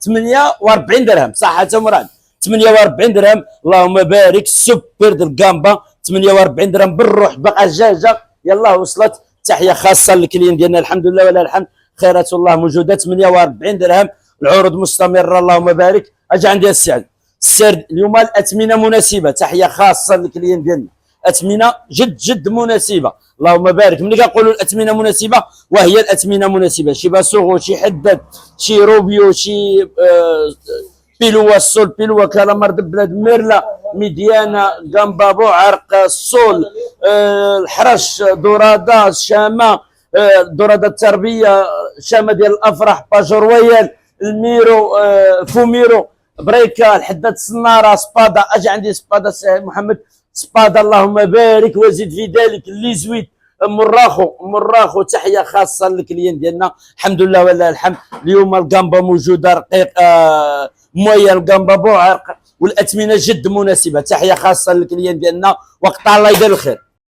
48 درهم صحة مراد. 48 درهم اللهم بارك. سوبر الكامبا 48 درهم بالروح بقى الجاجه يلا وصلت. تحيه خاصه للكليين ديالنا الحمد لله ولا الحمد خيرات الله موجوده. 48 درهم العروض مستمره اللهم بارك. اجي عندي السعد السرد اليوم الاثمنه مناسبه. تحيه خاصه للكليين ديالنا اثمنه جد مناسبه اللهم بارك. ملي كنقولوا الاثمنه مناسبه وهي الاثمنه مناسبه شي باسوغو شي حداد شي روبيو شي بيلوا السول بيلوا كالامار بلاد ميرلا ميديانا جامبا بوعرق السول الحرش دورادا شامه دورادا التربيه شامه ديال الافراح باجو رويال الميرو فوميرو بريكا الحداد الصناره سبادا. اجي عندي سبادا سي محمد سبادا اللهم بارك وزيد في ذلك اللي زويد مراخو. تحيه خاصه للكليين ديالنا الحمد لله ولا الحمد. اليوم الجامبا موجوده رقيق مويه الجامبا بوعرق والاثمنه جد مناسبه. تحيه خاصه للكليين ديالنا وقت الله يدير الخير.